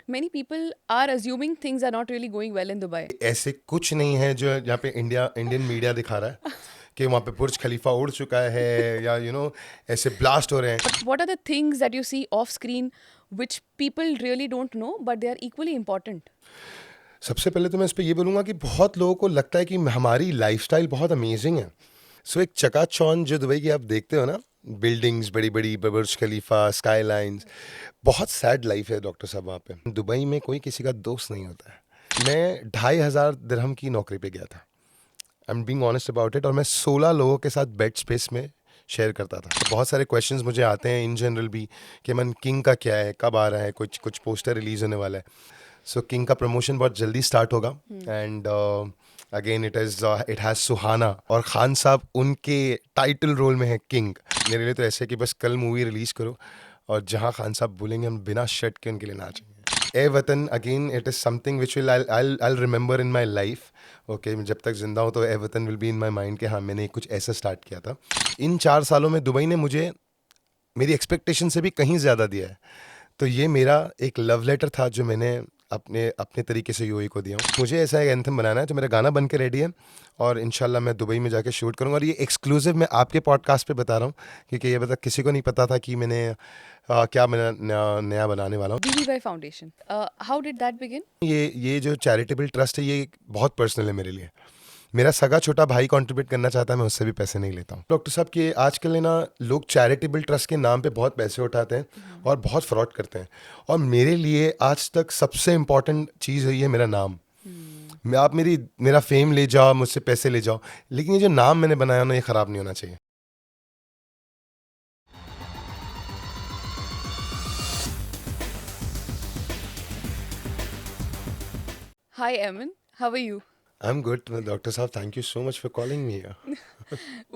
Many people are assuming things are not really going well in Dubai. ऐसे कुछ नहीं है जो यहाँ पे इंडियन मीडिया दिखा रहा है कि वहाँ पे बुर्ज खलीफा उड़ चुका है या ऐसे ब्लास्ट हो रहे हैं. But what are the things that you see off screen which people really don't know but they are equally important? सबसे पहले तो मैं इस पे ये बोलूँगा कि बहुत लोगों को लगता है कि हमारी लाइफस्टाइल बहुत अमेजिंग है. सो एक चकाचौंध जो दुबई की आप देखते हो ना, बिल्डिंग्स बड़ी बड़ी, बुर्ज खलीफा, स्काई लाइन्स, बहुत सैड लाइफ है डॉक्टर साहब वहाँ पे. दुबई में कोई किसी का दोस्त नहीं होता है. मैं 2,500 दिरहम की नौकरी पे गया था. I am being honest about it. और मैं 16 लोगों के साथ बेड स्पेस में शेयर करता था. तो बहुत सारे क्वेश्चंस मुझे आते हैं इन जनरल भी कि मन किंग का क्या है, कब आ रहा है, कुछ कुछ पोस्टर रिलीज होने वाला है. सो किंग का प्रमोशन बहुत जल्दी स्टार्ट होगा. एंड अगेन इट हैज़ सुहाना और खान साहब उनके टाइटल रोल में है किंग. मेरे लिए तो ऐसे है कि बस कल मूवी रिलीज़ करो और जहाँ खान साहब बोलेंगे हम बिना शर्ट के उनके लिए नाचेंगे. ए Watan again it is something which will I remember in my life. Okay, जब तक जिंदा हूँ तो Ae Watan will be in my mind कि हाँ मैंने कुछ ऐसा स्टार्ट किया था. इन 4 सालों में दुबई ने मुझे मेरी एक्सपेक्टेशन से भी कहीं ज़्यादा दिया है. तो ये मेरा एक लव लेटर था जो मैंने अपने अपने तरीके से यूएई को दिया हूँ. मुझे ऐसा एक एंथम बनाना है, तो मेरा गाना बन के रेडी है और इंशाल्लाह मैं दुबई में जाके शूट करूँगा. और ये एक्सक्लूसिव मैं आपके पॉडकास्ट पे बता रहा हूँ क्योंकि ये बता किसी को नहीं पता था कि मैंने क्या मैं नया बनाने वाला हूँ. BBY Foundation. How did that begin? ये जो चैरिटेबल ट्रस्ट है ये बहुत पर्सनल है मेरे लिए. मेरा सगा छोटा भाई कंट्रीब्यूट करना चाहता है, मैं उससे भी पैसे नहीं लेता हूँ. डॉक्टर साहब कि आजकल है ना, लोग चैरिटेबल ट्रस्ट के नाम पे बहुत पैसे उठाते हैं और बहुत फ्रॉड करते हैं. और मेरे लिए आज तक सबसे इम्पॉर्टेंट चीज़ है ये मेरा नाम. मैं आप मेरा फेम ले जाओ, मुझसे पैसे ले जाओ, लेकिन ये जो नाम मैंने बनाया ना ये ख़राब नहीं होना चाहिए. Hi, Emin. How are you? I am good doctor साहब, thank you so much for calling me.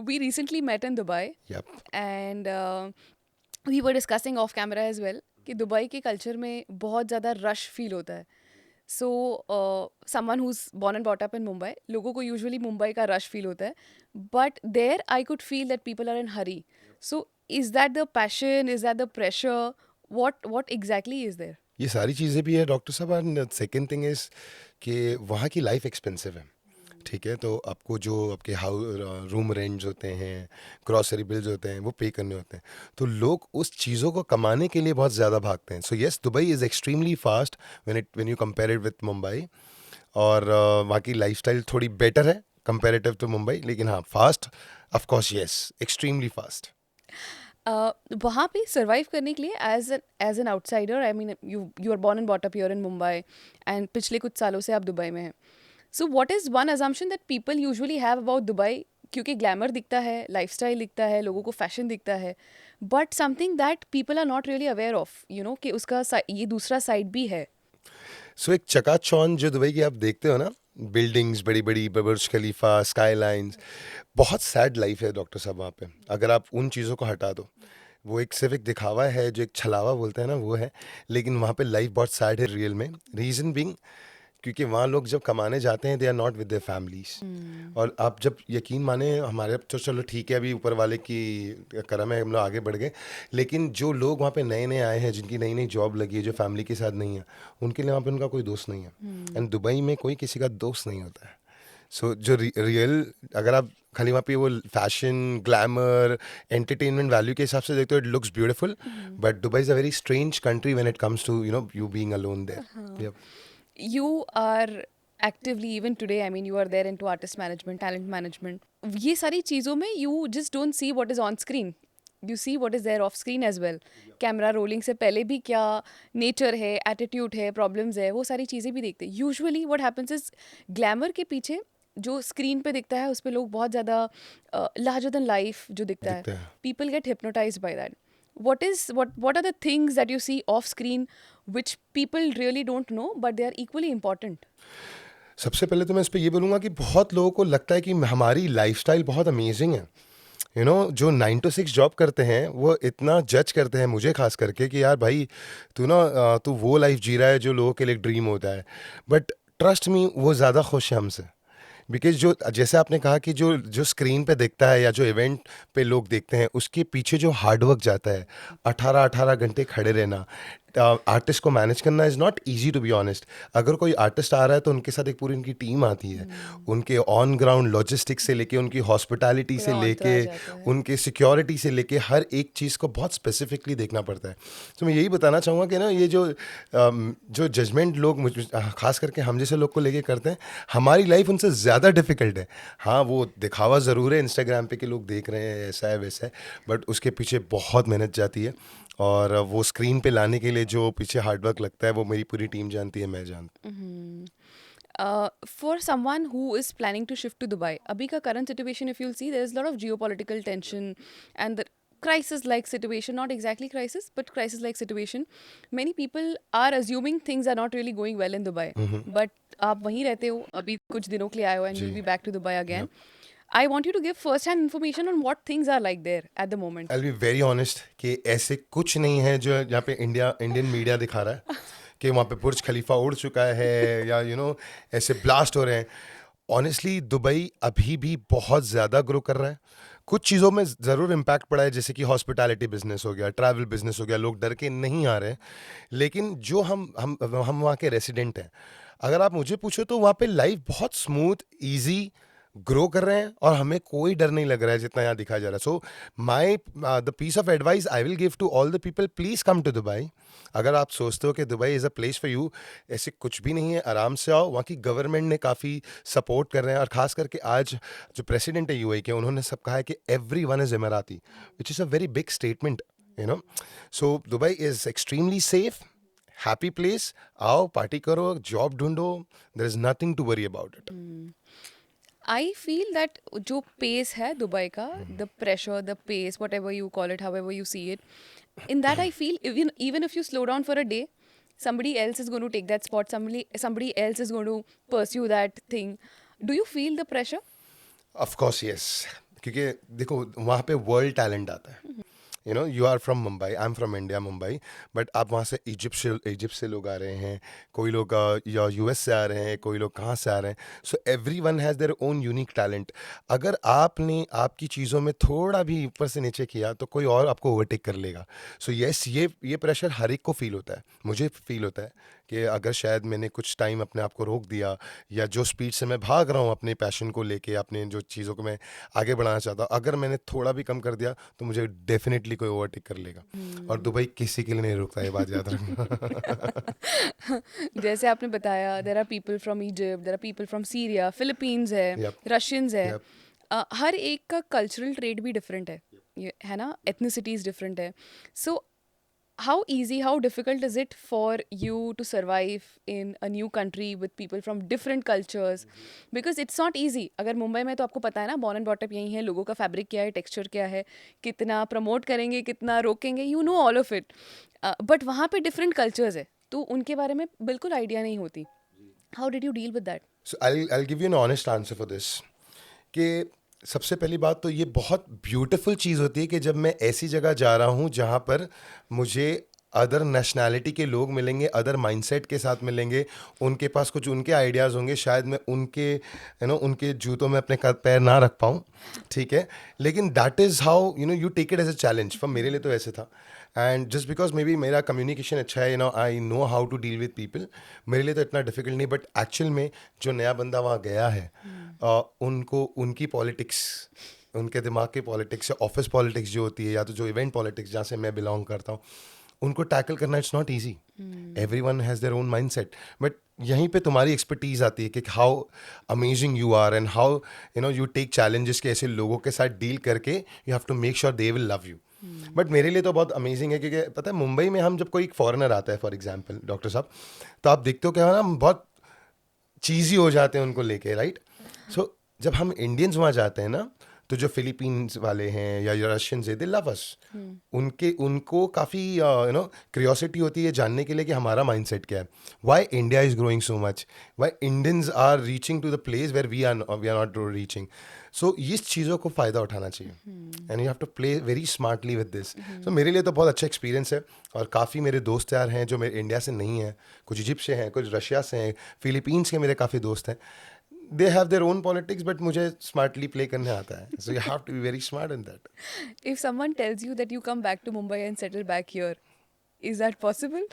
We recently met in Dubai yup. and we were discussing off camera as well कि दुबई के culture में बहुत ज़्यादा rush feel होता है. So someone whose born and bought up in Mumbai, लोगों को usually Mumbai का रश फील होता है, but there I could feel that people are in hurry. So is that the passion, is that the pressure, what exactly is there? ये सारी चीज़ें भी है डॉक्टर साहब. एंड सेकेंड थिंग इज़ कि वहाँ की लाइफ एक्सपेंसिव है. ठीक है, तो आपको जो आपके रूम रेंट्स होते हैं, ग्रॉसरी बिल्स होते हैं, वो पे करने होते हैं. तो लोग उस चीज़ों को कमाने के लिए बहुत ज़्यादा भागते हैं. So yes, Dubai is extremely fast when you compare it with Mumbai. और वहाँ की लाइफस्टाइल थोड़ी बेटर है कंपेरेटिव टू मुंबई, लेकिन हाँ fast, of course yes, extremely fast. वहाँ पे सर्वाइव करने के लिए as an outsider, I mean you are born and bought up here in Mumbai and पिछले कुछ सालों से आप दुबई में हैं. So what is one assumption that people usually have about Dubai? क्योंकि ग्लैमर दिखता है, लाइफस्टाइल दिखता है, लोगों को फैशन दिखता है, but something that people are not really aware of, you know, कि उसका ये दूसरा साइड भी है. सो एक चकाचौंध जो दुबई की आप देखते हो ना, बिल्डिंग्स बड़ी बड़ी, बुर्ज खलीफा, स्काई लाइन्स, बहुत सैड लाइफ है डॉक्टर साहब वहाँ पे. अगर आप उन चीज़ों को हटा दो, वो एक सिर्फ एक दिखावा है, जो एक छलावा बोलते हैं ना वो है. लेकिन वहाँ पे लाइफ बहुत सैड है रियल में. रीज़न बीइंग क्योंकि वहाँ लोग जब कमाने जाते हैं they are not with their families. और आप जब यकीन माने, हमारे तो चलो ठीक है, अभी ऊपर वाले की करम है, हम लोग आगे बढ़ गए. लेकिन जो लोग वहाँ पे नए नए आए हैं, जिनकी नई नई जॉब लगी है, जो फैमिली के साथ नहीं है, उनके लिए वहाँ पे उनका कोई दोस्त नहीं है. एंड दुबई में कोई किसी का दोस्त नहीं होता है. सो जो रियल, अगर आप खाली वहाँ पे वो फैशन, ग्लैमर, एंटरटेनमेंट वैल्यू के हिसाब से देखते हो, it looks beautiful. But Dubai is a very strange country when it comes to you being alone there. You are actively, even today, I mean, you are there into artist management, talent management. ये सारी चीज़ों में you just don't see what is on screen. You see what is there off screen as well. Camera rolling से पहले भी क्या nature है, attitude है, प्रॉब्लम्स है, वो सारी चीज़ें भी देखते हैं. Usually what happens is glamour के पीछे जो स्क्रीन पे दिखता है उस पे लोग बहुत ज़्यादा लार्जर देन लाइफ जो दिखता है, दिखता है. People get hypnotized by that. What are the things that you see off screen which people really don't know but they are equally important? सबसे पहले तो मैं इस पे ये बोलूँगा कि बहुत लोगों को लगता है कि हमारी लाइफस्टाइल बहुत अमेजिंग है. जो 9 to 6 जॉब करते हैं वो इतना जज करते हैं मुझे खास करके कि यार भाई तू वो लाइफ जी रहा है जो लोगों के लिए ड्रीम होता है. बट ट्रस्ट मी, वो ज़्यादा खुश है हमसे. बिकॉज जो जैसे आपने कहा कि जो जो स्क्रीन पे देखता है या जो इवेंट पे लोग देखते हैं, उसके पीछे जो हार्डवर्क जाता है, 18-18 घंटे खड़े रहना, आर्टिस्ट को मैनेज करना is not easy to be honest. अगर कोई आर्टिस्ट आ रहा है तो उनके साथ एक पूरी उनकी टीम आती है. उनके ऑन ग्राउंड लॉजिस्टिक्स से लेके, उनकी हॉस्पिटैलिटी से पूरा लेके, entourage आता है. उनके सिक्योरिटी से लेके हर एक चीज़ को बहुत स्पेसिफिकली देखना पड़ता है. तो मैं यही बताना चाहूँगा कि ना ये जो जजमेंट लोग खास करके हम जैसे लोग को लेके करते हैं, हमारी लाइफ उनसे ज़्यादा डिफिकल्ट है. हाँ, वो दिखावा ज़रूर है इंस्टाग्राम पे कि लोग देख रहे हैं ऐसा है वैसा है, बट उसके पीछे बहुत मेहनत जाती है. और वो स्क्रीन पे लाने के लिए जो पीछे हार्डवर्क लगता है वो मेरी पूरी टीम जानती है, मैं जानता For someone who is planning to shift to Dubai, abhi ka current situation, if you'll see, there is a lot of geopolitical tension and the crisis-like situation, not exactly crisis, but crisis-like situation. Many people are assuming things are not really going well in Dubai, but आप वहीं रहते हो अभी कुछ दिनों के लिए आए हो and जी. you'll be back to Dubai again. I want you to give first-hand information on what things are like there at the moment. I be very honest कि ऐसे कुछ नहीं है जो यहाँ पे इंडियन मीडिया दिखा रहा है कि वहाँ पे बुर्ज खलीफा उड़ चुका है या ऐसे ब्लास्ट हो रहे हैं. ऑनेस्टली दुबई अभी भी बहुत ज़्यादा ग्रो कर रहा है. कुछ चीज़ों में ज़रूर इम्पैक्ट पड़ा है, जैसे कि हॉस्पिटैलिटी बिजनेस हो गया, ट्रैवल बिजनेस हो गया, लोग डर के नहीं आ रहे हैं. लेकिन जो हम वहाँ के रेसिडेंट हैं, अगर आप मुझे पूछो तो वहाँ पे लाइफ बहुत स्मूथ ईजी ग्रो कर रहे हैं और हमें कोई डर नहीं लग रहा है जितना यहाँ दिखाया जा रहा है. So my the piece of advice I will give to all the people, please come to Dubai. अगर आप सोचते हो कि Dubai is a place for you, ऐसे कुछ भी नहीं है, आराम से आओ. वहाँ की गवर्नमेंट ने काफ़ी सपोर्ट कर रहे हैं, और ख़ास करके आज जो प्रेसिडेंट है यूएई के, उन्होंने सब कहा है कि every one is Emirati, which is a very big statement. So Dubai is extremely safe, happy place. आओ, पार्टी करो, जॉब ढूंढो, there is nothing to worry about it. I feel that जो pace है दुबई का, the pressure, the pace, whatever you call it, however you see it, in that I feel even if you slow down for a day, somebody else is going to take that spot. Somebody else is going to pursue that thing. Do you feel the pressure? Of course yes. क्योंकि देखो वहाँ पे world talent आता है. You are from Mumbai, I am from India, Mumbai, but आप वहाँ से Egypt से लोग आ रहे हैं, कोई लोग या यूएस से आ रहे हैं, कोई लोग कहाँ से आ रहे हैं. So every one has their own unique talent. अगर आपने आपकी चीज़ों में थोड़ा भी ऊपर से नीचे किया तो कोई और आपको ओवरटेक कर लेगा. सो येस, ये प्रेशर हर एक को फील होता है. मुझे फील होता है कि अगर शायद मैंने कुछ टाइम अपने आप को रोक दिया, या जो स्पीड से मैं भाग रहा हूँ अपने पैशन को लेके, अपने जो चीज़ों को मैं आगे बढ़ाना चाहता हूँ, अगर मैंने थोड़ा भी कम कर दिया तो मुझे डेफिनेटली कोई ओवरटेक कर लेगा. और दुबई किसी के लिए नहीं रुकता, ये बात याद रखना. जैसे आपने बताया, there are people from Egypt, there are people from Syria, Philippines है, Yep. Russians है. Yep. हर एक का कल्चरल ट्रेड भी डिफरेंट है, ये है ना, एथनिसिटीज डिफरेंट है. सो how easy, how difficult is it for you to survive in a new country with people from different cultures? Because it's not easy. अगर मुंबई में तो आपको पता है ना, born and brought up यहीं है, लोगों का फैब्रिक क्या है, टेक्सचर क्या है, कितना प्रमोट करेंगे, कितना रोकेंगे, you know all of it. But वहाँ पे डिफरेंट कल्चर्स है, तो उनके बारे में बिल्कुल आइडिया नहीं होती. How did you deal with that? So I'll give you an honest answer for this. कि सबसे पहली बात तो ये बहुत ब्यूटीफुल चीज़ होती है कि जब मैं ऐसी जगह जा रहा हूँ जहाँ पर मुझे अदर नेशनैलिटी के लोग मिलेंगे, अदर माइंडसेट के साथ मिलेंगे, उनके पास कुछ उनके आइडियाज़ होंगे, शायद मैं उनके उनके जूतों में अपने पैर ना रख पाऊँ, ठीक है, लेकिन that is how you take it as a challenge. For मेरे लिए तो ऐसे था. And just because maybe मेरा कम्युनिकेशन अच्छा है, I know how to deal with people, मेरे लिए तो इतना डिफिकल्ट नहीं. बट एक्चुअल में जो नया बंदा वहाँ गया है, उनको उनकी पॉलिटिक्स, उनके दिमाग की पॉलिटिक्स या ऑफिस पॉलिटिक्स जो होती है, या तो जो इवेंट पॉलिटिक्स जहाँ से मैं बिलोंग करता हूँ, उनको टैकल करना it's not easy. Everyone has their own mindset. But यहीं पे तुम्हारी एक्सपर्टीज आती है कि how amazing you are and how you take challenges के ऐसे लोगों के साथ डील करके you have to make sure they will love you. But मेरे लिए तो बहुत अमेजिंग है, क्योंकि पता है मुंबई में हम जब कोई फॉरेनर आता है, फॉर एग्जाम्पल डॉक्टर साहब, तो आप देखते हो क्या ना, हम बहुत चीज़ी हो जाते हैं उनको लेके, राइट. सो जब हम इंडियंस वहाँ जाते हैं ना, तो जो फिलीपींस वाले हैं या रशियंस है, दे लव अस. उनको काफ़ी क्यूरियोसिटी होती है जानने के लिए कि हमारा माइंडसेट क्या है, why India is growing so much, why Indians are reaching to the place where we are not reaching. So इस चीज़ों को फ़ायदा उठाना चाहिए, and you have to play very smartly with this. So मेरे लिए तो बहुत अच्छा एक्सपीरियंस है, और काफ़ी मेरे दोस्त यार हैं जो मेरे इंडिया से नहीं हैं, कुछ इजिप्ट से हैं, कुछ रशिया से हैं, फिलीपींस के मेरे काफ़ी दोस्त हैं. They have their own politics, but मुझे स्मार्टली प्ले करने आता है. So you have to be very smart in that. If someone tells you that you come back to Mumbai and settle back here, Is that possible?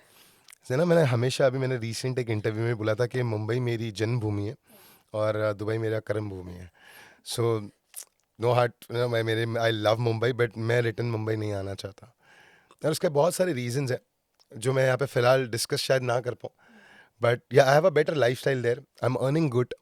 से ना मैंने हमेशा अभी मैंने रिसेंट एक इंटरव्यू में बोला था कि मुंबई मेरी जन्मभूमि है और दुबई मेरा कर्म भूमि है. सो नो हार्ट मैं मेरे आई लव मुंबई बट मैं रिटर्न मुंबई नहीं आना चाहता. और उसके बहुत सारे रीजंस हैं जो मैं यहाँ पे फ़िलहाल डिस्कस शायद ना कर पाऊँ. बट या I have a better lifestyle there. I am earning good.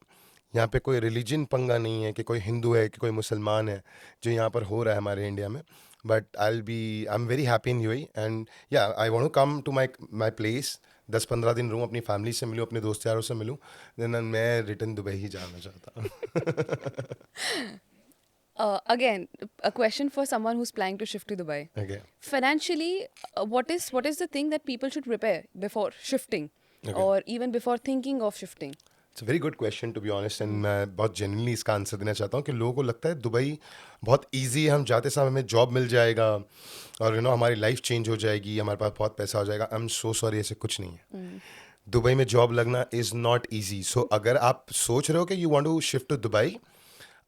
यहाँ पे कोई रिलीजन पंगा नहीं है कि कोई हिंदू है कि कोई मुसलमान है जो यहाँ पर हो रहा है हमारे इंडिया में. But I am very happy in UAE and yeah I want to come to my my place. 10-15 दिन रहूँ, अपनी फैमिली से मिलूँ, अपने दोस्त यारों से मिलूँ. देन मैं रिटर्न दुबई ही जाना चाहता हूँ. Again, a question for someone who's planning to shift to Dubai. Okay. Financially, what is the thing that people should prepare before shifting, Okay. or even before thinking of shifting? It's very good question to be honest and मैं बहुत genuinely इसका answer देना चाहता हूँ कि लोगों को लगता है दुबई बहुत इजी है, हम जाते समय हमें जॉब मिल जाएगा और हमारी लाइफ चेंज हो जाएगी, हमारे पास बहुत पैसा हो जाएगा. आई एम सो सॉरी, ऐसे कुछ नहीं है. दुबई में जॉब लगना इज़ नॉट ईजी. सो अगर आप सोच रहे हो कि you want to shift to Dubai,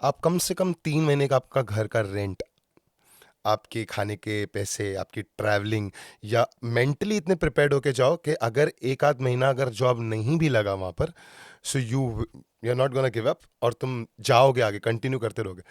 आप कम से कम 3 महीने का आपका घर का रेंट, आपके खाने के पैसे, आपकी ट्रैवलिंग, या मेंटली इतने प्रिपेयर्ड होके जाओ कि अगर एक आध महीना अगर जॉब नहीं भी लगा वहाँ पर, so you are not gonna give up और तुम जाओगे आगे, कंटिन्यू करते रहोगे.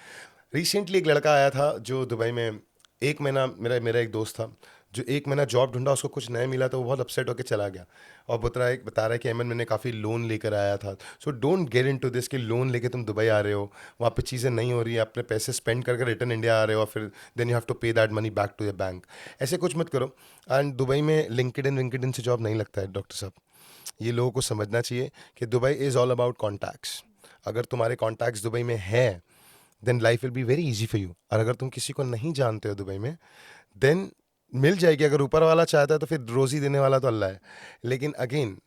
रिसेंटली एक लड़का आया था जो दुबई में 1 महीना, मेरा मेरा एक दोस्त था जो 1 महीना जॉब ढूंढा, उसको कुछ नहीं मिला तो वो बहुत अपसेट होकर चला गया और बता रहा है कि अमन मैंने काफ़ी लोन लेकर आया था. So don't get into this कि लोन लेके तुम दुबई आ रहे हो, वहाँ पे चीज़ें नहीं हो रही है, अपने पैसे स्पेंड करके रिटर्न इंडिया आ रहे हो और फिर then you have to pay that money back to your bank. ऐसे कुछ मत करो. एंड दुबई में लिंक्डइन से जॉब नहीं लगता है डॉक्टर साहब. ये लोगों को समझना चाहिए कि Dubai is all about contacts. अगर तुम्हारे कॉन्टैक्ट्स दुबई में है then life will be very easy for you. और अगर तुम किसी को नहीं जानते हो दुबई में, देन मिल जाएगी. अगर ऊपर वाला चाहता है तो फिर रोज़ी देने वाला तो अल्लाह है. लेकिन अगेन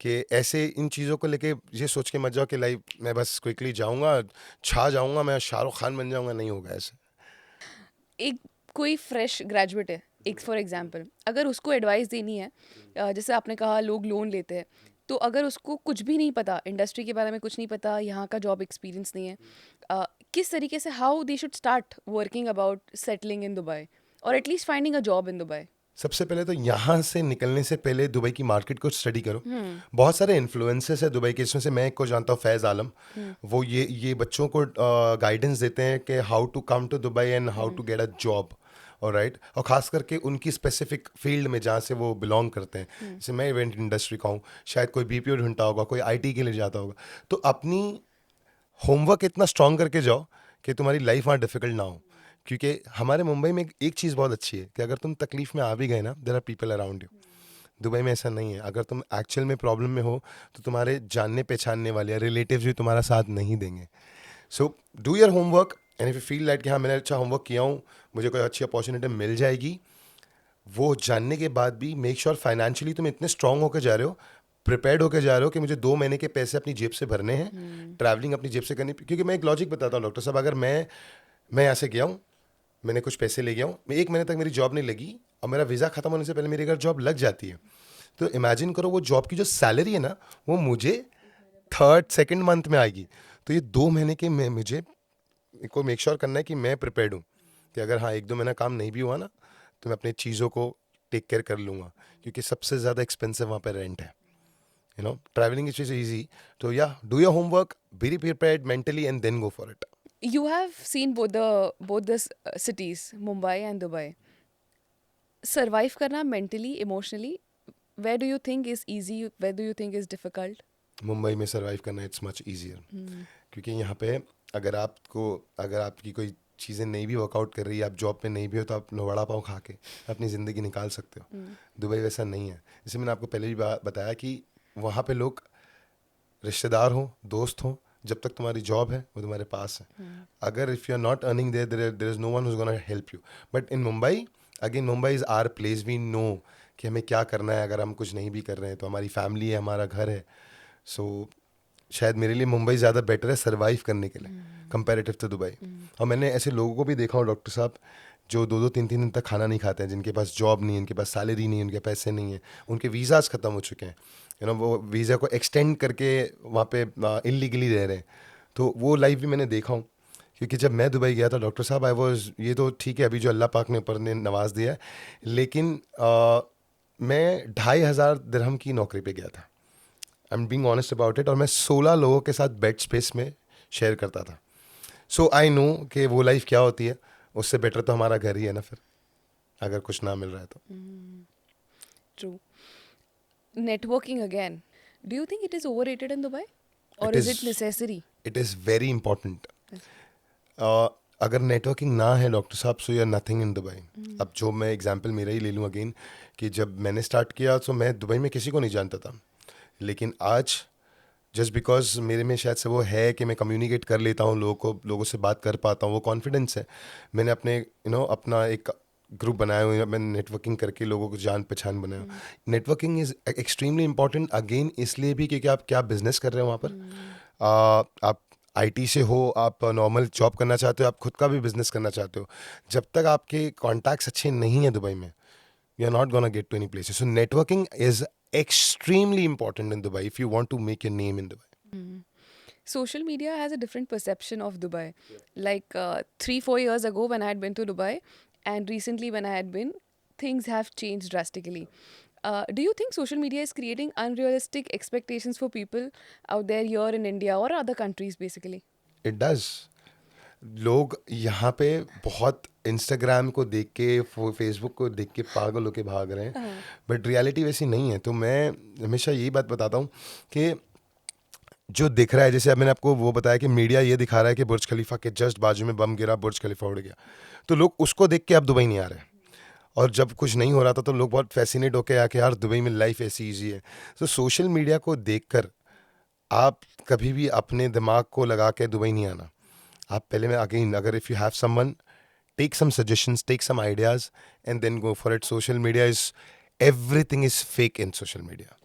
कि ऐसे इन चीज़ों को लेके ये सोच के मत जाओ कि लाइफ मैं बस क्विकली जाऊंगा, छा जाऊंगा, मैं शाहरुख खान बन जाऊंगा. नहीं होगा ऐसे. एक कोई फ्रेश ग्रेजुएट है, एक फॉर एग्जांपल, अगर उसको एडवाइस देनी है, जैसे आपने कहा लोग लोन लेते हैं, तो अगर उसको कुछ भी नहीं पता, इंडस्ट्री के बारे में कुछ नहीं पता, यहाँ का जॉब एक्सपीरियंस नहीं है, किस तरीके से how they should start working about settling in Dubai और at least finding a job in Dubai? सबसे पहले तो यहाँ से निकलने से पहले दुबई की मार्केट को स्टडी करो. बहुत सारे इन्फ्लुएंसर्स है दुबई के, इसमें से मैं एक को जानता हूँ, फैज़ आलम. वो ये बच्चों को गाइडेंस देते हैं कि how to come to Dubai and how to get a job. और राइट, और ख़ास करके उनकी स्पेसिफिक फील्ड में जहाँ से वो बिलोंग करते हैं. जैसे मैं इवेंट इंडस्ट्री का हूँ, शायद कोई बीपीओ ढूंढता होगा, कोई आईटी के लिए जाता होगा. तो अपनी होमवर्क इतना स्ट्रॉन्ग करके जाओ कि तुम्हारी लाइफ वहाँ डिफिकल्ट ना हो. क्योंकि हमारे मुंबई में एक चीज़ बहुत अच्छी है कि अगर तुम तकलीफ में आ भी गए ना, there are people around you. Dubai में ऐसा नहीं है. अगर तुम एक्चुअल में प्रॉब्लम में हो तो तुम्हारे जानने पहचानने वाले रिलेटिव्स भी तुम्हारा साथ नहीं देंगे. So do your homework and if you feel like कि हाँ मैंने अच्छा होमवर्क किया हूँ, मुझे कोई अच्छी अपॉर्चुनिटी मिल जाएगी, वो जानने के बाद भी मेक श्योर फाइनेंशियली तुम इतने स्ट्रांग होकर जा रहे हो, प्रिपेयर्ड होकर जा रहे हो कि मुझे 2 महीने के पैसे अपनी जेब से भरने हैं, ट्रैवलिंग अपनी जेब से करनी. क्योंकि मैं एक लॉजिक बताता हूँ डॉक्टर साहब, अगर मैं यहाँ से गया हूँ, मैंने कुछ पैसे ले गया हूँ, मैं 1 महीने तक मेरी जॉब नहीं लगी और मेरा वीज़ा ख़त्म होने से पहले मेरी अगर जॉब लग जाती है, तो इमेजिन करो वो जॉब की जो सैलरी है ना, वो मुझे 3rd-2nd मंथ में आएगी. तो ये 2 महीने के में मुझे को मेक श्योर करना है कि मैं प्रिपेयर्ड हूँ कि अगर हाँ 1-2 महीना काम नहीं भी हुआ ना, तो मैं अपनी चीज़ों को टेक केयर कर लूँगा. क्योंकि सबसे ज़्यादा एक्सपेंसिव वहाँ पे रेंट है. Travelling is easy. तो या do your homework, be prepared mentally and then go for it. You have seen both the cities, Mumbai and Dubai. Survive करना mentally, emotionally, where do you think is easy? Where do you think is difficult? Mumbai में survive करना it's much easier. क्योंकि यहाँ पे अगर आपकी कोई चीज़ें नहीं भी वर्कआउट कर रही है, आप जॉब पे नहीं भी हो, तो आप वड़ा पाव खा के अपनी ज़िंदगी निकाल सकते हो. दुबई वैसा नहीं है. जैसे मैंने आपको पहले भी बताया कि वहाँ पे लोग रिश्तेदार हों, दोस्त हों, जब तक तुम्हारी जॉब है वो तुम्हारे पास है. अगर if you are not earning there is no one who's gonna help you. But in Mumbai, again Mumbai is our place. We know कि हमें क्या करना है. अगर हम कुछ नहीं भी कर रहे हैं तो हमारी फैमिली है, हमारा घर है. सो शायद मेरे लिए मुंबई ज़्यादा बेटर है सर्वाइव करने के लिए कंपैरेटिव टू दुबई. और मैंने ऐसे लोगों को भी देखा हूँ डॉक्टर साहब, जो 2-2 3-3 दिन तक खाना नहीं खाते हैं, जिनके पास जॉब नहीं है, इनके पास सैलरी नहीं है, उनके पैसे नहीं है, उनके वीज़ाज ख़त्म हो चुके हैं. वो वीज़ा को एक्सटेंड करके वहाँ पे इलीगली रह रहे हैं. तो वो लाइफ भी मैंने देखा हूँ. क्योंकि जब मैं दुबई गया था डॉक्टर साहब, आई वॉज, ये तो ठीक है अभी जो अल्लाह पाक ने ऊपर ने नवाज दिया है, लेकिन मैं 2,500 दिरहम की नौकरी पे गया था, I am being honest about it, और मैं 16 लोगों के साथ बेड स्पेस में शेयर करता था. सो आई नो कि वो लाइफ क्या होती है. उससे बेटर तो हमारा घर ही है ना फिर, अगर कुछ ना मिल रहा है तो. True. Networking again. Do you think it is overrated in Dubai? Or It is it is necessary? It is very important. अगर नेटवर्किंग ना है डॉक्टर साहब, so you are nothing in Dubai. अब जो मैं एग्जांपल मेरा ही ले लूँ अगेन, कि जब मैंने स्टार्ट किया तो मैं दुबई में किसी को नहीं जानता था, लेकिन आज जस्ट बिकॉज मेरे में शायद से वो है कि मैं कम्युनिकेट कर लेता हूँ लोगों से बात कर पाता हूँ, वो कॉन्फिडेंस है. मैंने अपने अपना एक ग्रुप बनाया हुआ है, मैंने नेटवर्किंग करके लोगों को जान पहचान बनाया. Networking is extremely important again, इसलिए भी क्योंकि आप क्या बिजनेस कर रहे हो वहाँ पर. आप आईटी से हो, आप नॉर्मल जॉब करना चाहते हो, आप खुद का भी बिजनेस करना चाहते हो, जब तक आपके कॉन्टैक्ट्स अच्छे नहीं हैं दुबई में, you are not gonna get to any places. So networking is extremely important in Dubai if you want to make your name in Dubai. Social media has a different perception of Dubai. Like 3-4 years ago, when I had been to Dubai, and recently when I had been, things have changed drastically. Do you think social media is creating unrealistic expectations for people out there here in India or other countries, basically? It does. लोग यहाँ पे बहुत Instagram को देख के, Facebook को देख के पागल होके भाग रहे हैं, बट रियलिटी वैसी नहीं है. तो मैं हमेशा यही बात बताता हूँ कि जो दिख रहा है, जैसे अब मैंने आपको वो बताया कि मीडिया ये दिखा रहा है कि बुर्ज खलीफा के जस्ट बाजू में बम गिरा, बुर्ज खलीफा उड़ गया, तो लोग उसको देख के अब दुबई नहीं आ रहे. और जब कुछ नहीं हो रहा था तो लोग बहुत फैसिनेट होके आके, यार दुबई में लाइफ ऐसी ईजी है. तो सोशल मीडिया को देखकर आप कभी भी अपने दिमाग को लगा के दुबई नहीं आना. आप पहले में अगेन, अगर if you have someone, take some suggestions, take some ideas and then go for it. Social media is, everything is fake in social media.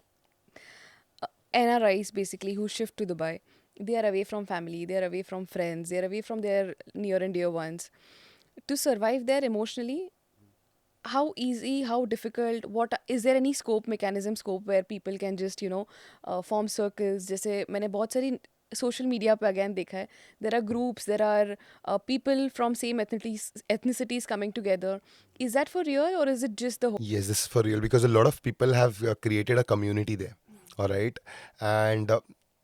NRIs basically who shift to Dubai, they are away from family, they are away from friends, they are away from their near and dear ones. To survive there emotionally, how easy, how difficult, what is there any scope where people can just form circles? जैसे मैंने बहुत सारी social media पे again देखा है, there are groups, there are people from same ethnicities coming together. Is that for real or is it just the whole? Yes, this is for real because a lot of people have created a community there. All right. And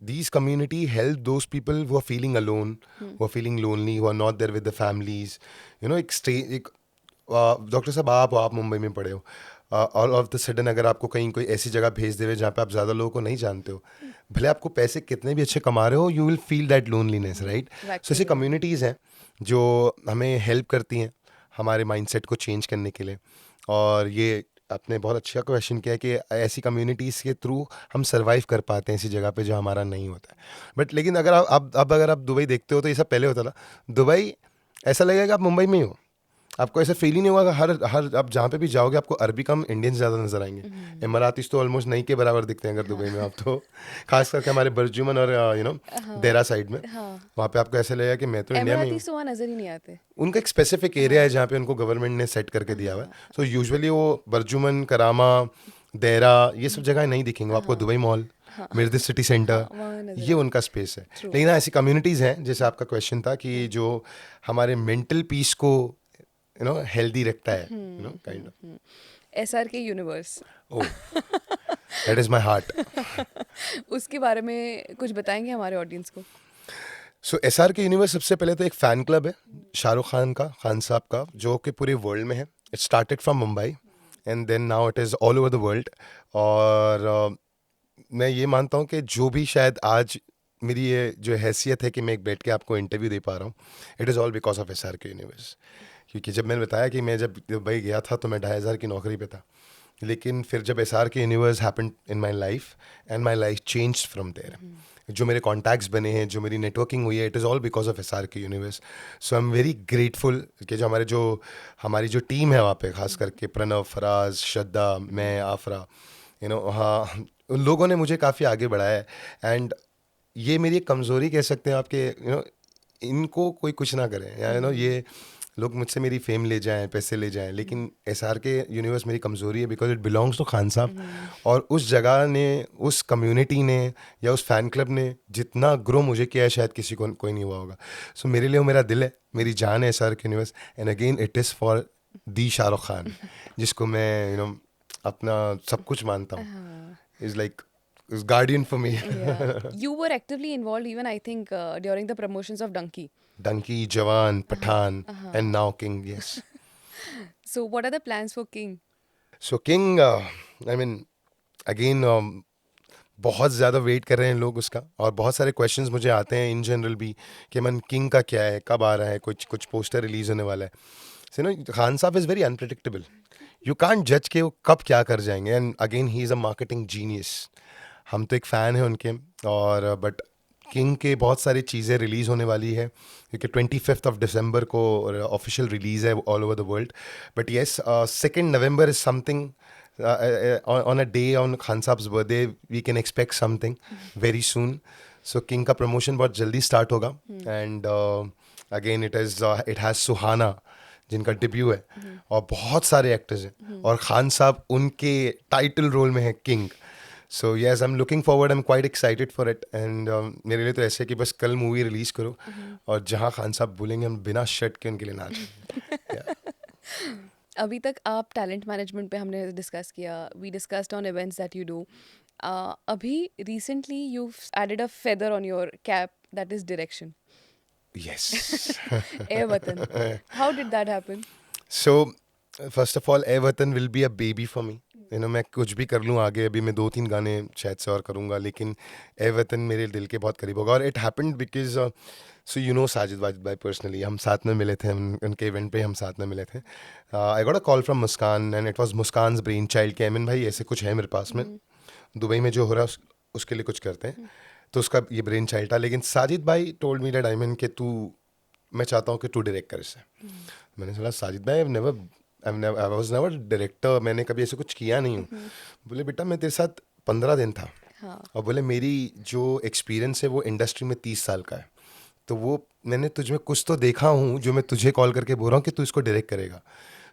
these community help those people who are feeling alone, who are feeling lonely, who are not there with the families. एक doctor साहब, आप मुंबई में पढ़े हो, all of the sudden अगर आपको कहीं कोई ऐसी जगह भेज देवे जहाँ पे आप ज़्यादा लोगों को नहीं जानते हो, भले आपको पैसे कितने भी अच्छे कमा रहे हो, you will feel that loneliness, right. So ऐसी कम्युनिटीज़ हैं जो हमें हेल्प करती हैं हमारे माइंडसेट को चेंज करने के लिए. और ये आपने बहुत अच्छा क्वेश्चन किया कि ऐसी कम्युनिटीज़ के थ्रू हम सर्वाइव कर पाते हैं ऐसी जगह पे जो हमारा नहीं होता है. बट लेकिन अगर आप अब अगर आप दुबई देखते हो तो ये सब पहले होता था. दुबई ऐसा लगेगा कि आप मुंबई में ही हो, आपको ऐसा फील ही नहीं होगा. हर आप जहाँ पे भी जाओगे आपको अरबी कम इंडियंस ज़्यादा नजर आएंगे. इमरातीस तो ऑलमोस्ट नहीं के बराबर दिखते हैं अगर दुबई में आप तो, खास करके हमारे बर्जुमन और देरा साइड में, वहाँ पे आपको ऐसा लगेगा कि मैं तो इंडिया में ही हूँ. तो वहाँ नजर ही नहीं आते. उनका एक स्पेसिफिक एरिया है जहाँ पे उनको गवर्नमेंट ने सेट करके दिया हुआ है. सो यूजुअली वो बर्जुमन, करामा, देरा, ये सब जगह नहीं दिखेंगे आपको. दुबई मॉल, मिर्दिस सिटी सेंटर, ये उनका स्पेस है. लेकिन ऐसी कम्युनिटीज़ हैं, जैसे आपका क्वेश्चन था, कि जो हमारे मेंटल पीस को हेल्दी रखता है, kind of. SRK universe. Oh, that is my heart. उसके बारे में कुछ बताएंगे हमारे ऑडियंस को? सो SRK यूनिवर्स सबसे पहले तो एक फ़ैन क्लब है शाहरुख खान का, खान साहब का, जो कि पूरे वर्ल्ड में है. It started from Mumbai and then now it is all over the world. और मैं ये मानता हूँ कि जो भी शायद आज मेरी ये जो हैसियत है कि मैं एक बैठ के आपको इंटरव्यू दे पा रहा हूँ, it is all because of SRK universe. क्योंकि जब मैंने बताया कि मैं जब दुबई गया था तो मैं 2,500 की नौकरी पे था, लेकिन फिर जब SRK universe happened in my life and my life changed from there. जो मेरे कॉन्टैक्ट्स बने हैं, जो मेरी नेटवर्किंग हुई है, it is all because of SRK universe. So I am very grateful कि जो हमारी जो टीम है वहाँ पे, खास करके प्रणव, फराज, श्रद्धा, मैं, आफरा, हाँ, उन लोगों ने मुझे काफ़ी आगे बढ़ाया है. एंड ये मेरी एक कमज़ोरी कह सकते हैं आपके, इनको कोई कुछ ना करें, या ये लोग मुझसे मेरी फेम ले जाएं, पैसे ले जाएं, लेकिन SRK यूनिवर्स मेरी कमज़ोरी है because it belongs to Khan sahab. और उस जगह ने, उस कम्युनिटी ने, या उस फ़ैन क्लब ने जितना ग्रो मुझे किया है, शायद किसी को कोई नहीं हुआ होगा. सो मेरे लिए वो मेरा दिल है, मेरी जान है SRK universe. And again it is for the Shahrukh Khan, जिसको मैं अपना सब कुछ मानता हूँ. हाँ. Is like is guardian for me. Yeah. You were actively involved even I think during the promotions of Donkey. Donkey, Jawan, Uh-huh. Pathan, Uh-huh. and now King. Yes. So what are the plans for King? So King, I mean, again, बहुत ज़्यादा wait कर रहे हैं लोग उसका, और बहुत सारे क्वेश्चंस मुझे आते हैं इन जनरल भी कि मन किंग का क्या है, कब आ रहा है, कुछ कुछ पोस्टर रिलीज होने वाला है. सो नो खान साहब is very unpredictable. You can't जज के वो कब क्या कर जाएंगे. And again he is a marketing genius. हम तो एक फ़ैन हैं उनके, और बट किंग के बहुत सारी चीज़ें रिलीज़ होने वाली है, क्योंकि 25th ऑफ दिसंबर को ऑफिशियल रिलीज़ है all over the world. But yes, 2nd November is something. On a day on Khan Saab's birthday, we can expect something very soon. So King का promotion बहुत जल्दी start होगा. And again it has सुहाना जिनका debut है, और बहुत सारे actors हैं, और खान साहब उनके टाइटल रोल में है king. So yes, I am looking forward, I am quite excited for it. And मेरे लिए तो ऐसे है कि बस कल मूवी रिलीज करो, और जहाँ खान साहब बोलेंगे हम बिना शर्ट के उनके लिए नाचेंगे. अभी तक आप टैलेंट मैनेजमेंट पे हमने डिस्कस किया, we discussed on events that you do. अभी recently you added a feather on your cap that is direction. Yes. Ae Watan, how did that happen? So, first of all, Ae Watan will be a baby for me. मैं कुछ भी कर लूँ आगे, अभी मैं 2-3 गाने शायद से और करूँगा, लेकिन ए वतन मेरे दिल के बहुत करीब होगा. और it happened because so Sajid Wajid भाई पर्सनली, हम साथ में मिले थे, उनके इवेंट पे हम साथ में मिले थे. I got a call from Muskan, and it was Muskan's brain child के एमन भाई ऐसे कुछ है मेरे पास में, दुबई में जो हो रहा है उसके लिए कुछ करते हैं. तो उसका ये ब्रेन चाइल्ड था. लेकिन साजिद भाई टोल्ड मी दैट डायमंड कि मैं चाहता हूँ कि तू डायरेक्ट कर इसे. मैंने सोचा साजिद भाई, आई वाज नेवर डायरेक्टर, मैंने कभी ऐसे कुछ किया नहीं हूँ. बोले बेटा मैं तेरे साथ 15 दिन था, हाँ. और बोले मेरी जो एक्सपीरियंस है वो इंडस्ट्री में 30 साल का है, तो वो मैंने तुझ में कुछ तो देखा हूँ जो मैं तुझे कॉल करके बोल रहा हूँ कि तू इसको डायरेक्ट करेगा.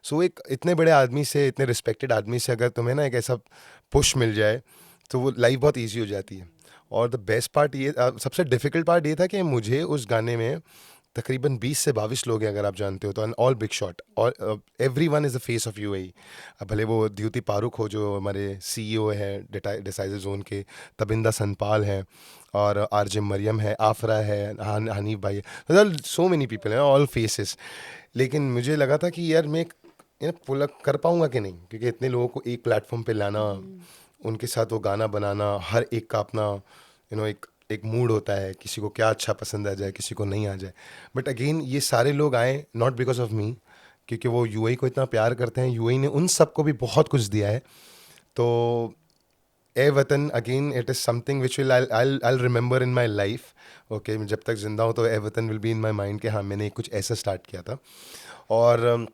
सो एक इतने बड़े आदमी से, इतने रिस्पेक्टेड आदमी से अगर तुम्हें ना एक ऐसा पुश मिल जाए, तो वो लाइफ बहुत ईजी हो जाती है. और द बेस्ट पार्ट ये, सबसे डिफिकल्ट पार्ट ये था कि मुझे उस गाने में तकरीबन 20 से 22 लोग हैं अगर आप जानते हो तो, एंड ऑल बिग शॉट, और every one is the face of UAE. अब भले वो द्युति पारुक हो जो हमारे सीईओ है डिसाइजर जोन के, तबिंदा सनपाल है, और आरजे मरियम है, आफरा है, हनीफ भाई है, सो मेनी पीपल हैं, ऑल फेसेस. लेकिन मुझे लगा था कि यार मैं पुल अप कर पाऊंगा कि नहीं, क्योंकि इतने लोगों को एक प्लेटफॉर्म पे लाना, उनके साथ वो गाना बनाना, हर एक का अपना एक एक मूड होता है, किसी को क्या अच्छा पसंद आ जाए, किसी को नहीं आ जाए. बट अगेन ये सारे लोग आए नॉट बिकॉज ऑफ मी, क्योंकि वो यूएई को इतना प्यार करते हैं, यूएई ने उन सबको भी बहुत कुछ दिया है. तो Ae Watan again it is something which will I remember in my life. Okay, जब तक जिंदा हूँ तो Ae Watan will be in my mind कि हाँ मैंने कुछ ऐसा स्टार्ट किया था. और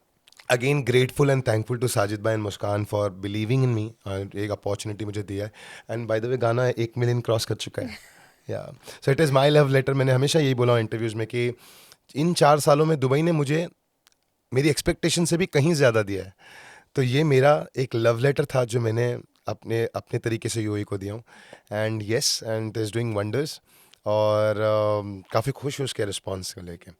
again grateful and thankful to Sajid भाई and Muskan for believing in me, एक अपॉर्चुनिटी मुझे दिया है. एंड बाय द वे गाना 1 मिलियन क्रॉस कर चुका है. या so it is my love letter. मैंने हमेशा यही बोला इंटरव्यूज़ में कि इन 4 सालों में दुबई ने मुझे मेरी एक्सपेक्टेशन से भी कहीं ज़्यादा दिया है. तो ये मेरा एक लव लेटर था जो मैंने अपने अपने तरीके से यूएई को दिया हूँ. And yes, and it is doing wonders. और काफ़ी खुश हूँ उसके रिस्पॉन्स को लेके.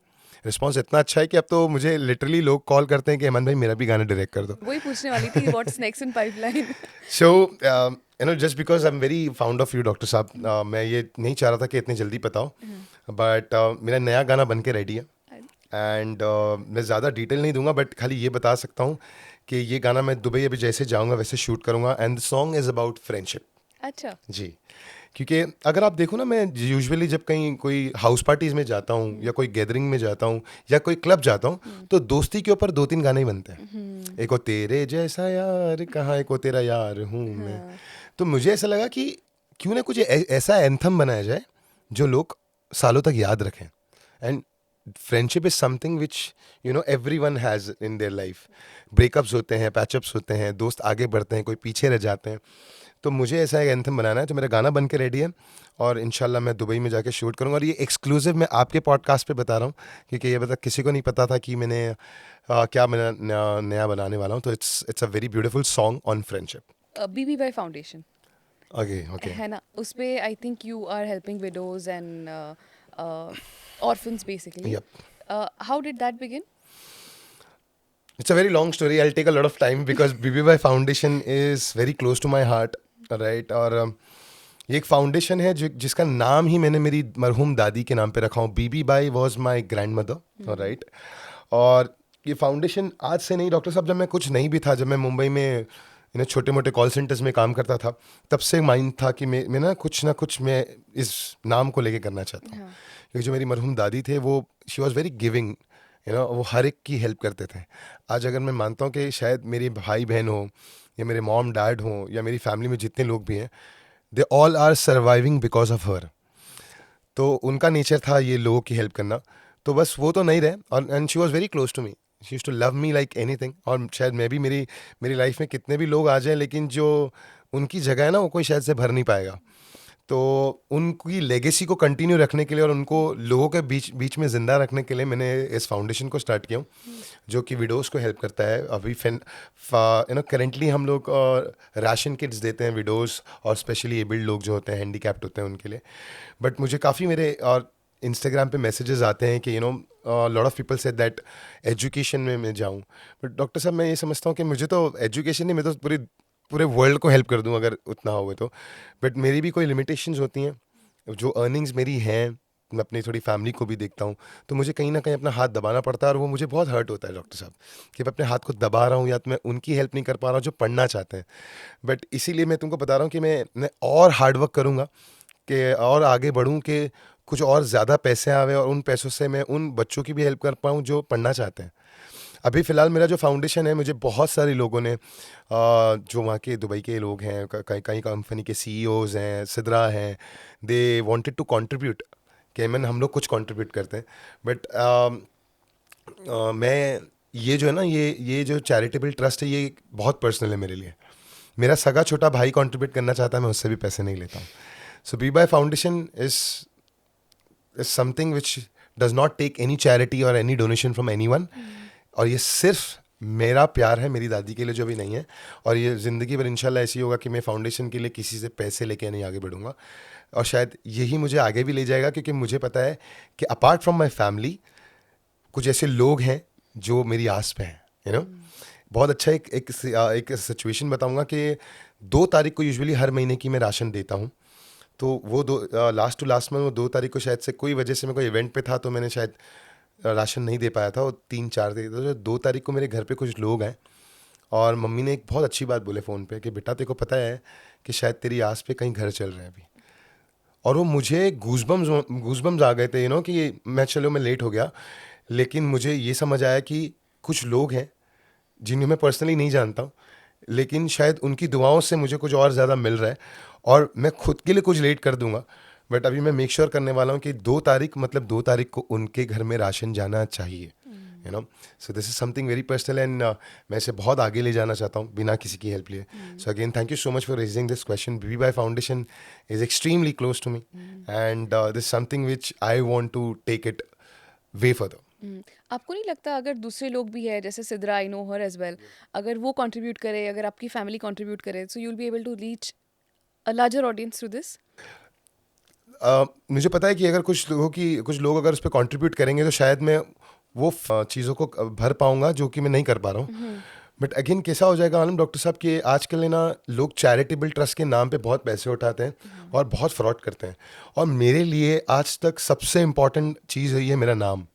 रिस्पॉन्स इतना अच्छा है कि अब तो मुझे लिटरली लोग कॉल करते हैं कि अमन भाई मेरा भी गाना डायरेक्ट कर दो. वही पूछने वाली थी, what's next in pipeline? So just because I am very found of you doctor साहब, मैं ये नहीं चाह रहा था कि इतनी जल्दी पता हो, बट मेरा नया गाना बन के रेडी है. एंड मैं ज़्यादा डिटेल नहीं दूंगा, बट खाली ये बता सकता हूँ कि ये गाना मैं दुबई अभी जैसे जाऊँगा वैसे शूट करूँगा. And the song is about friendship. अच्छा. जी, क्योंकि अगर आप देखो ना, मैं यूजुअली जब कहीं कोई हाउस पार्टीज़ में जाता हूँ या कोई गैदरिंग में जाता हूँ या कोई क्लब जाता हूँ, तो दोस्ती के ऊपर 2-3 गाने ही बनते हैं. एक वो तेरे जैसा यार कहाँ, एक वो तेरा यार हूँ मैं. तो मुझे ऐसा लगा कि क्यों ना कुछ ऐसा एंथम बनाया जाए जो लोग सालों तक याद रखें. And friendship is something which every one has in their life. Breakups होते हैं, पैचअप्स होते हैं, दोस्त आगे बढ़ते हैं, कोई पीछे रह जाते हैं. तो मुझे ऐसा एक एंथम बनाना है, तो मेरा गाना बन के रेडी है, और इंशाल्लाह मैं दुबई में जाके शूट करूँगा. और ये एक्सक्लूसिव मैं आपके पॉडकास्ट पे बता रहा हूँ, क्योंकि ये बता किसी को नहीं पता था कि मैंने क्या मैं नया बनाने वाला हूँ. तो it's a very beautiful song on friendship. BBY foundation okay okay. है ना, उस पे I think you are helping widows and orphans basically. Yep. How did that begin? It's a very long story. I'll take a lot of time because BBY Foundation is very close to my heart, right? और ये एक foundation है जिसका नाम ही मैंने मेरी मरहूम दादी के नाम पे रखा हूँ. Bibi Bai was my grandmother, right. और ये फाउंडेशन आज से नहीं, डॉक्टर साहब, जब मैं कुछ नहीं भी था, जब मैं मुंबई में छोटे मोटे कॉल सेंटर्स में काम करता था, तब से माइंड था कि मैं ना कुछ मैं इस नाम को लेके करना चाहता हूँ. क्योंकि जो मेरी मरहूम दादी थे वो शी वॉज वेरी गिविंग, वो हर एक की हेल्प करते थे. आज अगर मैं मानता हूँ कि शायद मेरे भाई बहन हो या मेरे मॉम डैड हो या मेरी फैमिली में जितने लोग भी हैं, they all are surviving because of her. तो उनका नेचर था ये लोगों की हेल्प करना. तो बस वो तो नहीं रहे, और and she was very close to me. She used to love me like anything. और शायद मैं भी मेरी लाइफ में कितने भी लोग आ जाएं, लेकिन जो उनकी जगह है ना, वो कोई शायद से भर नहीं पाएगा. तो उनकी लेगेसी को कंटिन्यू रखने के लिए और उनको लोगों के बीच बीच में ज़िंदा रखने के लिए मैंने इस फाउंडेशन को स्टार्ट किया हूँ, जो कि विडोज़ को हेल्प करता है. अभी करेंटली हम लोग राशन किट्स देते हैं विडोज़ और स्पेशली एबल्ड लोग जो होते हैं, हैंडीकैप्ड होते हैं, उनके लिए. बट मुझे काफ़ी मेरे और इंस्टाग्राम पे मैसेजेस आते हैं कि lot of people say that education में मैं जाऊँ. बट डॉक्टर साहब, मैं ये समझता हूँ कि मुझे तो एजुकेशन नहीं, मैं तो पूरे वर्ल्ड को हेल्प कर दूं अगर उतना हो तो. बट मेरी भी कोई लिमिटेशंस होती हैं. जो अर्निंग्स मेरी हैं, मैं अपनी थोड़ी फैमिली को भी देखता हूँ, तो मुझे कहीं ना कहीं अपना हाथ दबाना पड़ता है, और वो मुझे बहुत हर्ट होता है डॉक्टर साहब, कि मैं अपने हाथ को दबा रहा हूँ या तो मैं उनकी हेल्प नहीं कर पा रहा हूँ जो पढ़ना चाहते हैं. बट इसीलिए मैं तुमको बता रहा हूँ कि मैं और हार्ड वर्क करूँगा कि और आगे बढ़ूँ, कि कुछ और ज़्यादा पैसे आवे और उन पैसों से मैं उन बच्चों की भी हेल्प कर पाऊँ जो पढ़ना चाहते हैं. अभी फ़िलहाल मेरा जो फाउंडेशन है, मुझे बहुत सारे लोगों ने जो वहाँ के दुबई के लोग हैं, कई कई कंपनी के सीईओज़ हैं, सिद्रा हैं, दे वांटेड टू कंट्रीब्यूट, कि मैंने हम लोग कुछ कंट्रीब्यूट करते हैं. बट मैं ये जो है ना, ये जो चैरिटेबल ट्रस्ट है, ये बहुत पर्सनल है मेरे लिए. मेरा सगा छोटा भाई कंट्रीब्यूट करना चाहता है, मैं उससे भी पैसे नहीं लेता हूँ. So BBY foundation is something which does not take any charity और एनी डोनेशन फ्रॉम एनीवन. और ये सिर्फ मेरा प्यार है मेरी दादी के लिए, जो भी नहीं है. और ये ज़िंदगी भर इंशाल्लाह ऐसी होगा कि मैं फाउंडेशन के लिए किसी से पैसे लेके नहीं आगे बढ़ूंगा. और शायद यही मुझे आगे भी ले जाएगा, क्योंकि मुझे पता है कि अपार्ट फ्रॉम माई फैमिली कुछ ऐसे लोग हैं जो मेरी आस पे हैं, बहुत अच्छा. एक सिचुएशन बताऊंगा कि 2 तारीख को यूजुअली हर महीने की मैं राशन देता हूँ. तो वो लास्ट टू लास्ट में वो 2 तारीख को शायद से कोई वजह से मैं कोई इवेंट पे था, तो मैंने शायद राशन नहीं दे पाया था. वो 3-4 तारीख, तो 2 तारीख को मेरे घर पे कुछ लोग हैं, और मम्मी ने एक बहुत अच्छी बात बोले फ़ोन पे कि बेटा, तेरे को पता है कि शायद तेरी आस पे कहीं घर चल रहे हैं अभी. और वो मुझे गूज़बम्स आ गए थे, कि मैं लेट हो गया, लेकिन मुझे ये समझ आया कि कुछ लोग हैं जिन्हें मैं पर्सनली नहीं जानता हूँ, लेकिन शायद उनकी दुआओं से मुझे कुछ और ज़्यादा मिल रहा है, और मैं खुद के लिए कुछ लेट कर दूंगा. बट अभी मैं मेक श्योर करने वाला हूँ कि 2 तारीख, मतलब 2 तारीख को उनके घर में राशन जाना चाहिए. So this is something very personal, and मैं इसे बहुत आगे ले जाना चाहता हूँ बिना किसी की हेल्प लिए. So again thank you so much for raising this question. BBY foundation is extremely close to me, and this something which I want to take it way further. आपको नहीं लगता अगर दूसरे लोग भी है, जैसे Sidra, I know her as well, अगर वो कंट्रीब्यूट करे, अगर आपकी फैमिली कंट्रीब्यूट करे, so you will be able to reach a larger audience through this? मुझे पता है कि अगर कुछ लोग अगर उस पर कंट्रीब्यूट करेंगे, तो शायद मैं वो चीज़ों को भर पाऊंगा जो कि मैं नहीं कर पा रहा हूँ. बट अगेन कैसा हो जाएगा आलम डॉक्टर साहब, कि आजकल है ना, लोग चैरिटेबल ट्रस्ट के नाम पे बहुत पैसे उठाते हैं और बहुत फ्रॉड करते हैं. और मेरे लिए आज तक सबसे इम्पॉर्टेंट चीज़ है ये मेरा नाम.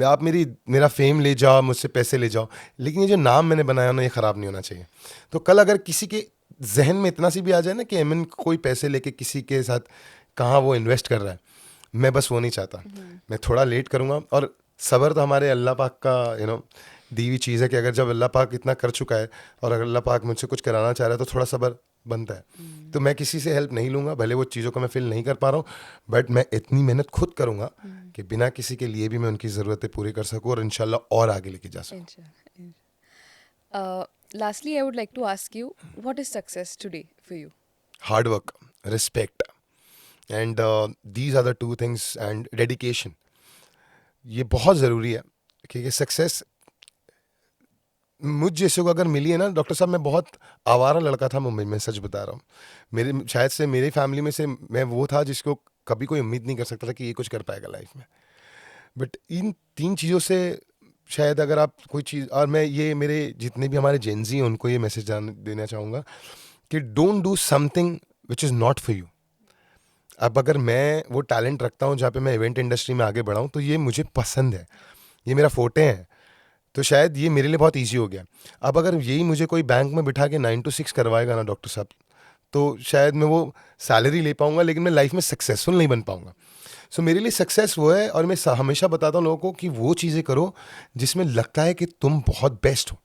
आप मेरा फेम ले जाओ, मुझसे पैसे ले जाओ, लेकिन ये जो नाम मैंने बनाया ना, ये ख़राब नहीं होना चाहिए. तो कल अगर किसी के जहन में इतना सी भी आ जाए ना कि एमन कोई पैसे लेके किसी के साथ कहाँ वो इन्वेस्ट कर रहा है, मैं बस वो नहीं चाहता. मैं थोड़ा लेट करूँगा, और सब्र तो हमारे अल्लाह पाक का दी हुई चीज़ है, कि अगर जब अल्लाह पाक इतना कर चुका है और अगर अल्लाह पाक मुझसे कुछ कराना चाह रहा है, तो थोड़ा सब्र बनता है. तो मैं किसी से हेल्प नहीं लूँगा, भले वो चीज़ों को मैं फिल नहीं कर पा रहा हूँ, बट मैं इतनी मेहनत खुद करूँगा कि बिना किसी के लिए भी मैं उनकी ज़रूरतें पूरी कर सकूँ, और इंशाल्लाह और आगे लेके जा सकूँ. Lastly, I would like to ask you, what is success today for you? Hard work, respect, and these are the 2 things, and dedication. ये बहुत ज़रूरी है, क्योंकि सक्सेस मुझ जैसे को अगर मिली है ना डॉक्टर साहब, मैं बहुत आवारा लड़का था मुंबई में, सच बता रहा हूँ. शायद से मेरी फैमिली में से मैं वो था जिसको कभी कोई उम्मीद नहीं कर सकता था कि ये कुछ कर पाएगा लाइफ में. बट इन 3 चीज़ों से शायद अगर आप कोई चीज़, और मैं ये मेरे जितने भी हमारे जेंजी हैं उनको ये मैसेज देना चाहूँगा कि don't do something which is not for you. अब अगर मैं वो टैलेंट रखता हूँ जहाँ पे मैं इवेंट इंडस्ट्री में आगे बढ़ाऊँ, तो ये मुझे पसंद है, ये मेरा फोटे है, तो शायद ये मेरे लिए बहुत ईजी हो गया. अब अगर यही मुझे कोई बैंक में बिठा के 9 to 6 करवाएगा ना डॉक्टर साहब, तो शायद मैं वो सैलरी ले पाऊंगा, लेकिन मैं लाइफ में सक्सेसफुल नहीं बन पाऊंगा. सो मेरे लिए सक्सेस वो है, और मैं हमेशा बताता हूँ लोगों को कि वो चीज़ें करो जिसमें लगता है कि तुम बहुत बेस्ट हो.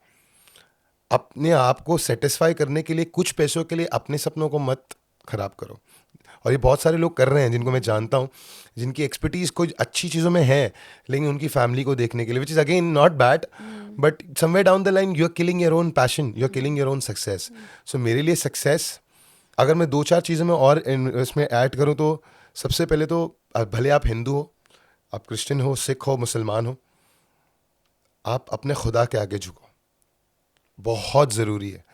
अपने आप को सेटिस्फाई करने के लिए, कुछ पैसों के लिए अपने सपनों को मत खराब करो. और ये बहुत सारे लोग कर रहे हैं जिनको मैं जानता हूँ, जिनकी एक्सपर्टीज़ कुछ अच्छी चीज़ों में है, लेकिन उनकी फैमिली को देखने के लिए, which is again not bad, but somewhere down the line you are killing your own passion, you are killing your own success. So मेरे लिए सक्सेस, अगर मैं 2-4 चीज़ों में और इसमें ऐड करूँ, तो सबसे पहले तो भले आप हिंदू हो, आप क्रिश्चियन हो, सिख हो, मुसलमान हो, आप अपने खुदा के आगे झुको. बहुत ज़रूरी है.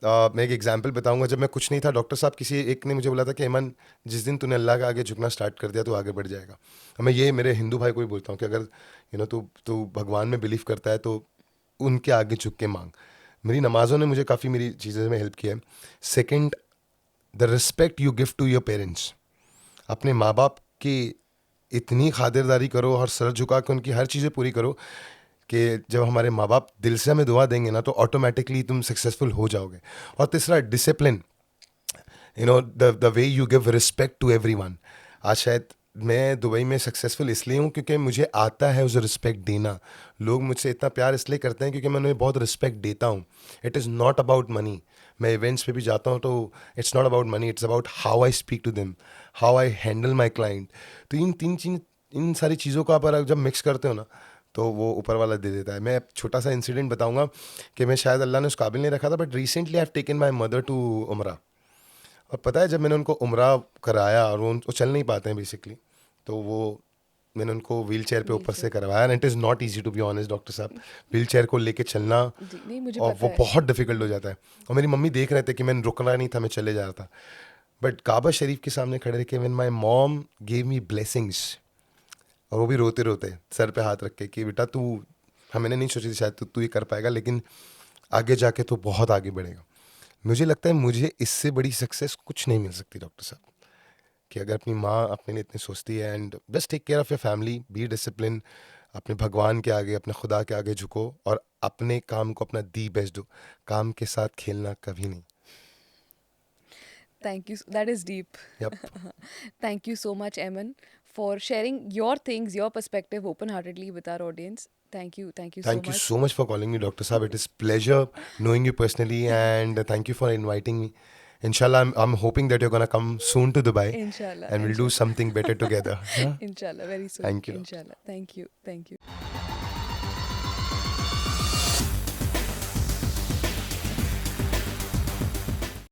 मैं एक एग्जांपल बताऊंगा. जब मैं कुछ नहीं था, डॉक्टर साहब किसी एक ने मुझे बोला था कि अमन, जिस दिन तूने अल्लाह के आगे झुकना स्टार्ट कर दिया तो आगे बढ़ जाएगा. और मैं ये मेरे हिंदू भाई को भी बोलता हूँ कि अगर तू भगवान में बिलीव करता है तो उनके आगे झुक के मांग. मेरी नमाज़ों ने मुझे काफ़ी मेरी चीज़ों में हेल्प किया है. Second, the respect you give to your parents. अपने माँ बाप की इतनी खातिरदारी करो और सर झुका के उनकी हर चीज़ें पूरी करो कि जब हमारे माँ बाप दिल से हमें दुआ देंगे ना, तो ऑटोमेटिकली तुम सक्सेसफुल हो जाओगे. और तीसरा, discipline. The way you give respect to everyone. आज शायद मैं दुबई में सक्सेसफुल इसलिए हूँ क्योंकि मुझे आता है उसे रिस्पेक्ट देना. लोग मुझसे इतना प्यार इसलिए करते हैं क्योंकि मैं उन्हें बहुत रिस्पेक्ट देता हूँ. It is not about money. मैं इवेंट्स पे भी जाता हूँ तो it's not about money, it's about how I speak to them, how I handle my client. तो इन सारी चीज़ों का आप जब मिक्स करते हो ना, तो वो ऊपर वाला दे देता है. मैं छोटा सा इंसिडेंट बताऊंगा कि मैं शायद अल्लाह ने उस काबिल नहीं रखा था, but recently I have taken my mother to उमरा. और पता है, जब मैंने उनको उमरा कराया, और वो चल नहीं पाते हैं बेसिकली, तो वो मैंने उनको व्हील चेयर पे ऊपर से करवाया. And it is not easy to be honest doctor sahab. Wheelchair को लेके चलना, जी, नहीं मुझे और पता वो है. बहुत डिफिकल्ट हो जाता है. और मेरी मम्मी देख रहे थे कि मैंने रुकना नहीं था, मैं चले जा रहा था. बट काबा शरीफ के सामने खड़े रह के when my mom gave me blessings, और वो भी रोते रोते सर पे हाथ रख के कि बेटा तू, मैंने नहीं सोची थी शायद तू ये कर पाएगा, लेकिन आगे जाके तो बहुत आगे बढ़ेगा. मुझे लगता है मुझे इससे बड़ी सक्सेस कुछ नहीं मिल सकती डॉक्टर साहब, कि अगर अपनी माँ अपने लिए इतनी सोचती है. And just take care of your family, be discipline, अपने भगवान के आगे, अपने खुदा के आगे झुको, और अपने काम को अपना दी बेस्ट दो. काम के साथ खेलना कभी नहीं. Thank you. That is deep. Yep. Thank you so much, Eman, for sharing your things, your perspective open-heartedly with our audience. Thank you. Thank you so Thank you much. so much for calling me, Dr. Saab. It is pleasure knowing you personally, and thank you for inviting me. Inshallah, I'm hoping that you're gonna come soon to Dubai, Inshallah. and we'll do Inshallah. something better together. Yeah? Inshallah. Very soon. Thank you. Inshallah. Thank you. Thank you.